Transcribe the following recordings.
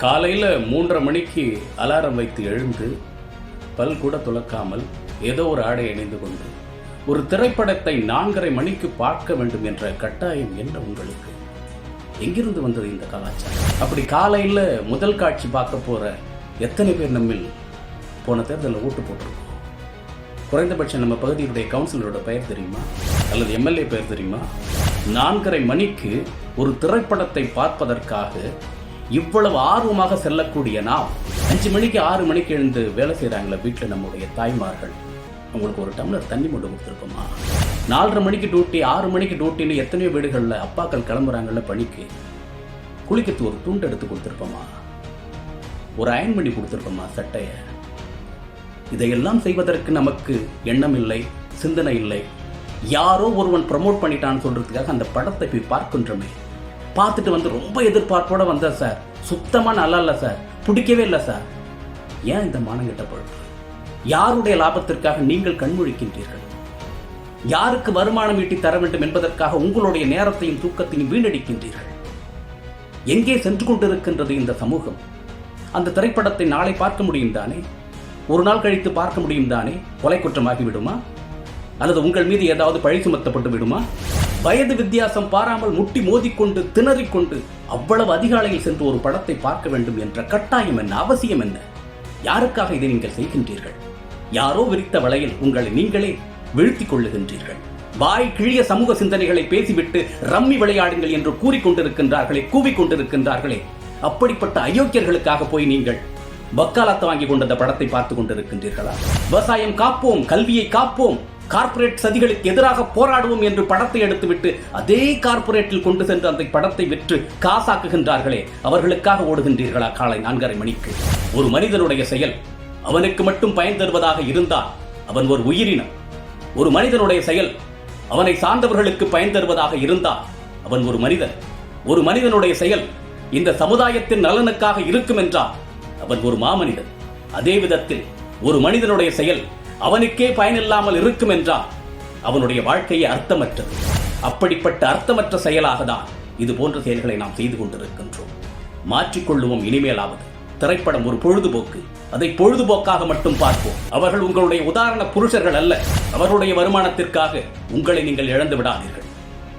காலையில் 3:30 மணிக்கு அலாரம் வைத்து எழுந்து பல் கூட துலக்காமல் ஏதோ ஒரு ஆடை அணிந்து கொண்டு ஒரு திரைப்படத்தை 4:30 மணிக்கு பார்க்க வேண்டும் என்ற கட்டாயம் என்ன உங்களுக்கு? எங்கிருந்து வந்தது இந்த கலாச்சாரம்? அப்படி காலையில் முதல் காட்சி பார்க்க போகிற எத்தனை பேர் நம்மில் போன தேர்தலில் ஓட்டு போட்டிருக்கோம்? குறைந்தபட்சம் நம்ம பகுதியுடைய கவுன்சிலரோட பெயர் தெரியுமா? அல்லது எம்எல்ஏ பெயர் தெரியுமா? 4:30 மணிக்கு ஒரு திரைப்படத்தை பார்ப்பதற்காக இவ்வளவு ஆர்வமாக செல்லக்கூடிய நாம் 5 மணிக்கு 6 மணிக்கு எழுந்து வேலை செய்கிறாங்களே வீட்டில் நம்முடைய தாய்மார்கள், உங்களுக்கு ஒரு டம்ளர் தண்ணி மட்டும் கொடுத்துருக்கோமா? 4:30 மணிக்கு டியூட்டி, 6 மணிக்கு டியூட்டின்னு எத்தனையோ வீடுகளில் அப்பாக்கள் கிளம்புறாங்கல்ல பணிக்கு, குளிக்கிறதுக்கு ஒரு துண்டு எடுத்து கொடுத்துருப்போமா? ஒரு அயன் பண்ணி கொடுத்துருப்போமா சட்டையை? இதையெல்லாம் செய்வதற்கு நமக்கு எண்ணம் இல்லை, சிந்தனை இல்லை. யாரோ ஒருவன் ப்ரமோட் பண்ணிட்டான்னு சொல்றதுக்காக அந்த படத்தை போய் பார்க்கின்றோமே, பார்த்துட்டு வந்து ரொம்ப எதிர்பார்ப்போட வந்த சார், சுத்தமா நல்லா இல்லை சார், பிடிக்கவே இல்லை சார். ஏன் இந்த மானங்கிட்ட பொழுது? யாருடைய லாபத்திற்காக நீங்கள் கண்முழிக்கின்றீர்கள்? யாருக்கு வருமானம் ஈட்டி தர வேண்டும் என்பதற்காக உங்களுடைய நேரத்தையும் தூக்கத்தையும் வீணடிக்கின்றீர்கள்? எங்கே சென்று கொண்டிருக்கின்றது இந்த சமூகம்? அந்த திரைப்படத்தை நாளை பார்க்க முடியும் தானே? ஒரு நாள் கழித்து பார்க்க முடியும் தானே? கொலை குற்றமாகி விடுமா? அல்லது உங்கள் மீது ஏதாவது பழி சுமத்தப்பட்டு விடுமா? வயது வித்தியாசம் பாராமல் முட்டி மோதிக்கொண்டு திணறிக்கொண்டு அவ்வளவு அதிகாலையில் சென்று ஒரு படத்தை பார்க்க வேண்டும் என்ற கட்டாயம் என்ன, அவசியம் என்ன? யாருக்காக இதை நீங்கள் செய்கின்றீர்கள்? யாரோ விரித்த வலையில் உங்களை நீங்களே வீழ்த்திக் கொள்ளுகின்றீர்கள். வாய் கிழிய சமூக சிந்தனைகளை பேசிவிட்டு ரம்மி விளையாடுங்கள் என்று கூறிக்கொண்டிருக்கின்றார்களே, கூவிக்கொண்டிருக்கின்றார்களே, அப்படிப்பட்ட அயோக்கியர்களுக்காக போய் நீங்கள் வக்காலத்தை வாங்கி கொண்ட அந்த படத்தை பார்த்துக் கொண்டிருக்கின்றீர்களா? விவசாயம் காப்போம், கல்வியை காப்போம், கார்ப்பரேட் சதிகளுக்கு எதிராக போராடுவோம் என்று படத்தை எடுத்துவிட்டு அதே கார்ப்பரேட்டில் கொண்டு சென்று அந்த படத்தை விற்று காசாக்குகின்றார்களே, அவர்களுக்காக ஓடுகின்றீர்களா காலை 4:30 மணிக்கு? ஒரு மனிதனுடைய செயல் அவனுக்கு மட்டும் பயன் தருவதாக இருந்தால் அவன் ஒரு உயிரினம். ஒரு மனிதனுடைய செயல் அவனை சார்ந்தவர்களுக்கு பயன் தருவதாக இருந்தால் அவன் ஒரு மனிதன். ஒரு மனிதனுடைய செயல் இந்த சமுதாயத்தின் நலனுக்காக இருக்கும் என்றால் அவன் ஒரு மாமனிதன். அதே விதத்தில் ஒரு மனிதனுடைய செயல் அவனுக்கே பயனில்லாமல் இருக்கும் என்றால் அவனுடைய வாழ்க்கையே அர்த்தமற்றது. அப்படிப்பட்ட அர்த்தமற்ற செயலாக தான் இது போன்ற செயல்களை நாம் செய்து கொண்டிருக்கின்றோம். மாற்றிக்கொள்ளுவோம். இனிமேலாவது திரைப்படம் ஒரு பொழுதுபோக்கு, அதை பொழுதுபோக்காக மட்டும் பார்ப்போம். அவர்கள் உங்களுடைய உதாரண புருஷர்கள் அல்ல. அவர்களுடைய வருமானத்திற்காக உங்களை நீங்கள் இழந்து விடாதீர்கள்.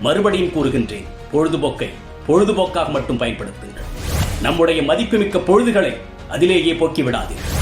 மறுபடியும் கூறுகின்றேன், பொழுதுபோக்கை பொழுதுபோக்காக மட்டும் பயன்படுத்துங்கள். நம்முடைய மதிப்புமிக்க பொழுதுகளை அதிலேயே போக்கி விடாதீர்கள்.